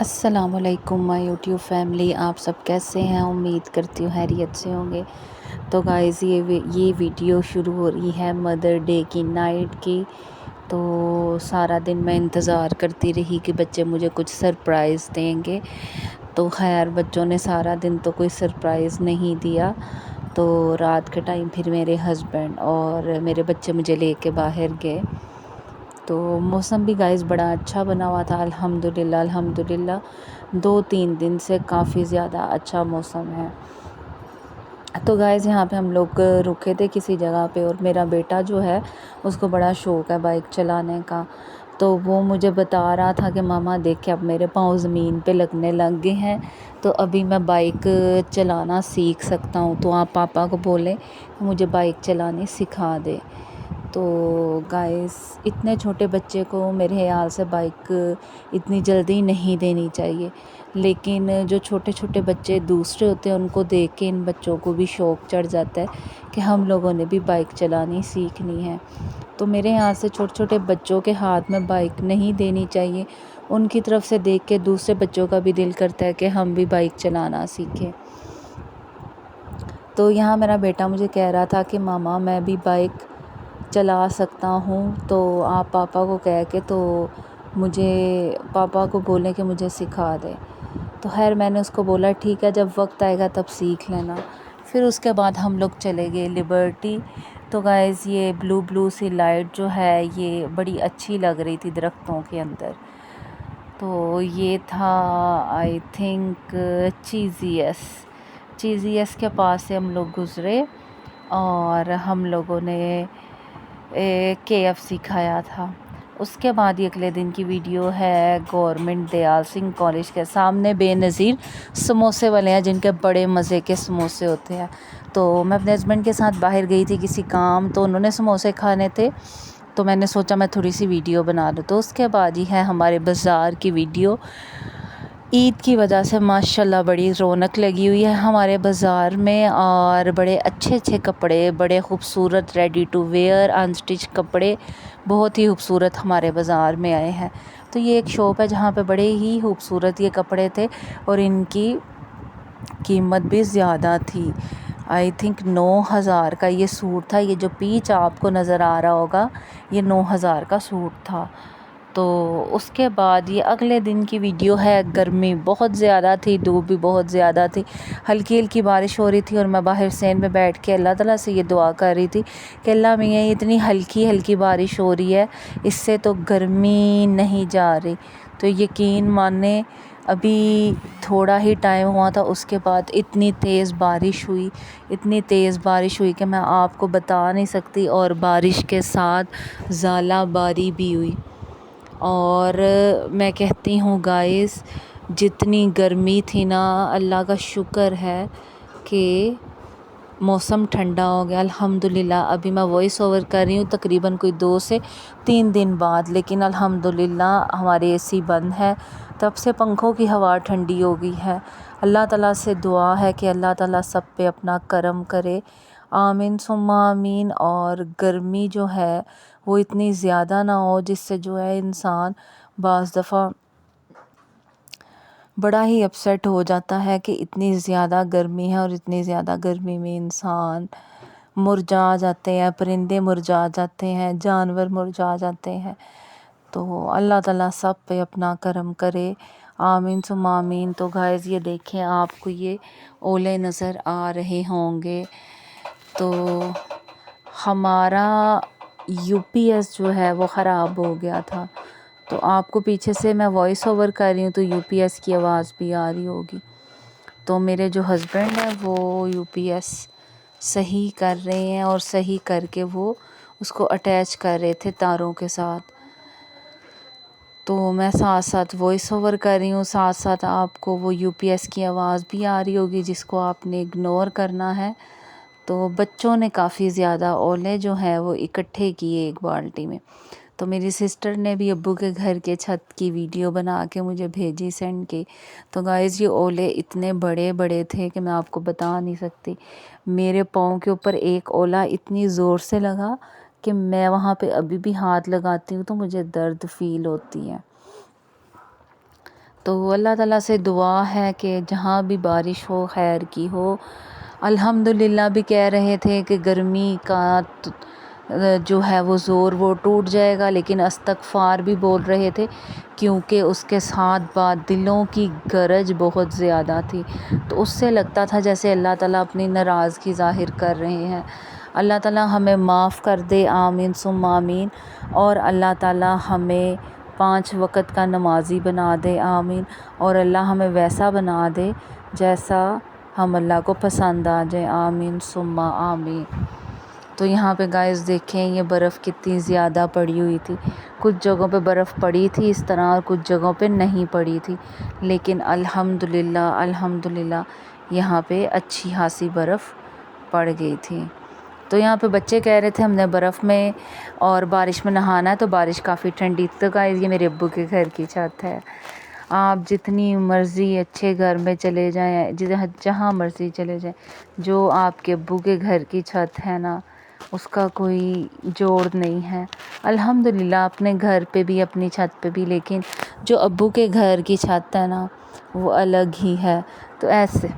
السلام علیکم مائی YouTube family, آپ سب کیسے ہیں؟ امید کرتی ہوں خیریت سے ہوں گے۔ تو گائز یہ ویڈیو شروع ہو رہی ہے مدر ڈے کی نائٹ کی۔ تو سارا دن میں انتظار کرتی رہی کہ بچے مجھے کچھ سرپرائز دیں گے، تو خیر بچوں نے سارا دن تو کوئی سرپرائز نہیں دیا۔ تو رات کے ٹائم پھر میرے ہسبینڈ اور میرے بچے مجھے لے کے باہر گئے۔ تو موسم بھی گائز بڑا اچھا بنا ہوا تھا، الحمدللہ 2-3 دن سے کافی زیادہ اچھا موسم ہے۔ تو گائز یہاں پہ ہم لوگ رکے تھے کسی جگہ پہ، اور میرا بیٹا جو ہے اس کو بڑا شوق ہے بائک چلانے کا۔ تو وہ مجھے بتا رہا تھا کہ ماما دیکھیں اب میرے پاؤں زمین پہ لگنے لگ گئے ہیں، تو ابھی میں بائک چلانا سیکھ سکتا ہوں، تو آپ پاپا کو بولیں کہ مجھے بائک چلانی سکھا دے۔ تو گائز اتنے چھوٹے بچے کو میرے خیال سے بائک اتنی جلدی نہیں دینی چاہیے، لیکن جو چھوٹے چھوٹے بچے دوسرے ہوتے ہیں ان کو دیکھ کے ان بچوں کو بھی شوق چڑھ جاتا ہے کہ ہم لوگوں نے بھی بائک چلانی سیکھنی ہے۔ تو میرے یہاں سے چھوٹے چھوٹے بچوں کے ہاتھ میں بائک نہیں دینی چاہیے، ان کی طرف سے دیکھ کے دوسرے بچوں کا بھی دل کرتا ہے کہ ہم بھی بائک چلانا سیکھیں۔ تو یہاں میرا بیٹا مجھے کہہ رہا تھا کہ ماما میں بھی بائک چلا سکتا ہوں، تو آپ پاپا کو کہہ کے تو مجھے پاپا کو بولیں کہ مجھے سکھا دے۔ تو خیر میں نے اس کو بولا ٹھیک ہے، جب وقت آئے گا تب سیکھ لینا۔ پھر اس کے بعد ہم لوگ چلے گئے لبرٹی۔ تو گائز یہ بلو سی لائٹ جو ہے یہ بڑی اچھی لگ رہی تھی درختوں کے اندر۔ تو یہ تھا آئی تھنک چیزی ایس کے پاس سے ہم لوگ گزرے، اور ہم لوگوں نے KFC کھایا تھا۔ اس کے بعد یہ اگلے دن کی ویڈیو ہے گورنمنٹ دیال سنگھ کالج کے سامنے بے نظیر سموسے والے ہیں، جن کے بڑے مزے کے سموسے ہوتے ہیں۔ تو میں اپنے ہسبینڈ کے ساتھ باہر گئی تھی کسی کام، تو انہوں نے سموسے کھانے تھے، تو میں نے سوچا میں تھوڑی سی ویڈیو بنا لوں۔ تو اس کے بعد ہی ہے ہمارے بازار کی ویڈیو۔ عید کی وجہ سے ماشاءاللہ بڑی رونق لگی ہوئی ہے ہمارے بازار میں، اور بڑے اچھے کپڑے، بڑے خوبصورت ریڈی ٹو ویئر انسٹچ کپڑے بہت ہی خوبصورت ہمارے بازار میں آئے ہیں۔ تو یہ ایک شاپ ہے جہاں پہ بڑے ہی خوبصورت یہ کپڑے تھے، اور ان کی قیمت بھی زیادہ تھی۔ آئی تھنک 9,000 کا یہ سوٹ تھا۔ یہ جو پیچ آپ کو نظر آ رہا ہوگا یہ 9,000 کا سوٹ تھا۔ تو اس کے بعد یہ اگلے دن کی ویڈیو ہے۔ گرمی بہت زیادہ تھی، دھوپ بھی بہت زیادہ تھی، ہلکی بارش ہو رہی تھی، اور میں باہر سین میں بیٹھ کے اللہ تعالیٰ سے یہ دعا کر رہی تھی کہ اللہ میاں یہ اتنی ہلکی بارش ہو رہی ہے، اس سے تو گرمی نہیں جا رہی۔ تو یقین مانیں ابھی تھوڑا ہی ٹائم ہوا تھا، اس کے بعد اتنی تیز بارش ہوئی کہ میں آپ کو بتا نہیں سکتی، اور بارش کے ساتھ ژالہ باری بھی ہوئی۔ اور میں کہتی ہوں گائز جتنی گرمی تھی نا، اللہ کا شکر ہے کہ موسم ٹھنڈا ہو گیا الحمدللہ۔ ابھی میں وائس اوور کر رہی ہوں تقریباً کوئی 2 سے 3 دن بعد، لیکن الحمدللہ ہمارے AC بند ہے، تب سے پنکھوں کی ہوا ٹھنڈی ہو گئی ہے۔ اللہ تعالیٰ سے دعا ہے کہ اللہ تعالیٰ سب پہ اپنا کرم کرے، آمین ثم آمین۔ اور گرمی جو ہے وہ اتنی زیادہ نہ ہو جس سے جو ہے انسان بعض دفعہ بڑا ہی اپسیٹ ہو جاتا ہے کہ اتنی زیادہ گرمی ہے، اور اتنی زیادہ گرمی میں انسان مرجھا جاتے ہیں، پرندے مرجھا جاتے ہیں، جانور مرجھا جاتے ہیں۔ تو اللہ تعالیٰ سب پہ اپنا کرم کرے، آمین ثم آمین۔ تو گائز یہ دیکھیں آپ کو یہ اولے نظر آ رہے ہوں گے۔ تو ہمارا UPS جو ہے وہ خراب ہو گیا تھا، تو آپ کو پیچھے سے میں وائس اوور کر رہی ہوں تو UPS کی آواز بھی آ رہی ہوگی۔ تو میرے جو ہسبینڈ ہیں وہ UPS صحیح کر رہے ہیں، اور صحیح کر کے وہ اس کو اٹیچ کر رہے تھے تاروں کے ساتھ۔ تو میں ساتھ ساتھ وائس اوور کر رہی ہوں، ساتھ ساتھ آپ کو وہ UPS کی آواز بھی آ رہی ہوگی جس کو آپ نے اگنور کرنا ہے۔ تو بچوں نے کافی زیادہ اولے جو ہیں وہ اکٹھے کیے ایک بالٹی میں۔ تو میری سسٹر نے بھی ابو کے گھر کے چھت کی ویڈیو بنا کے مجھے بھیجی سینڈ کی۔ تو گائز یہ اولے اتنے بڑے تھے کہ میں آپ کو بتا نہیں سکتی۔ میرے پاؤں کے اوپر ایک اولا اتنی زور سے لگا کہ میں وہاں پہ ابھی بھی ہاتھ لگاتی ہوں تو مجھے درد فیل ہوتی ہے۔ تو تو اللہ تعالیٰ سے دعا ہے کہ جہاں بھی بارش ہو خیر کی ہو. الحمدللہ بھی کہہ رہے تھے کہ گرمی کا جو ہے وہ زور وہ ٹوٹ جائے گا، لیکن استغفار بھی بول رہے تھے کیونکہ اس کے ساتھ دلوں کی گرج بہت زیادہ تھی. تو اس سے لگتا تھا جیسے اللہ تعالیٰ اپنی ناراضگی ظاہر کر رہے ہیں. اللہ تعالیٰ ہمیں معاف کر دے، آمین ثم آمین. اور اللہ تعالیٰ ہمیں 5 وقت کا نمازی بنا دے، آمین. اور اللہ ہمیں ویسا بنا دے جیسا ہم اللہ کو پسند آ جائے، آمین ثم آمین. تو یہاں پہ گائز دیکھیں یہ برف کتنی زیادہ پڑی ہوئی تھی. کچھ جگہوں پہ برف پڑی تھی اس طرح اور کچھ جگہوں پہ نہیں پڑی تھی، لیکن الحمدللہ یہاں پہ اچھی خاصی برف پڑ گئی تھی. تو یہاں پہ بچے کہہ رہے تھے ہم نے برف میں اور بارش میں نہانا ہے، تو بارش کافی ٹھنڈی تھی. تو گائز یہ میرے ابو کے گھر کی چھت ہے. آپ جتنی مرضی اچھے گھر میں چلے جائیں، جہاں مرضی چلے جائیں، جو آپ کے ابو کے گھر کی چھت ہے نا اس کا کوئی جوڑ نہیں ہے. الحمدللہ اپنے گھر پہ بھی اپنی چھت پہ بھی، لیکن جو ابو کے گھر کی چھت ہے نا وہ الگ ہی ہے. تو ایسے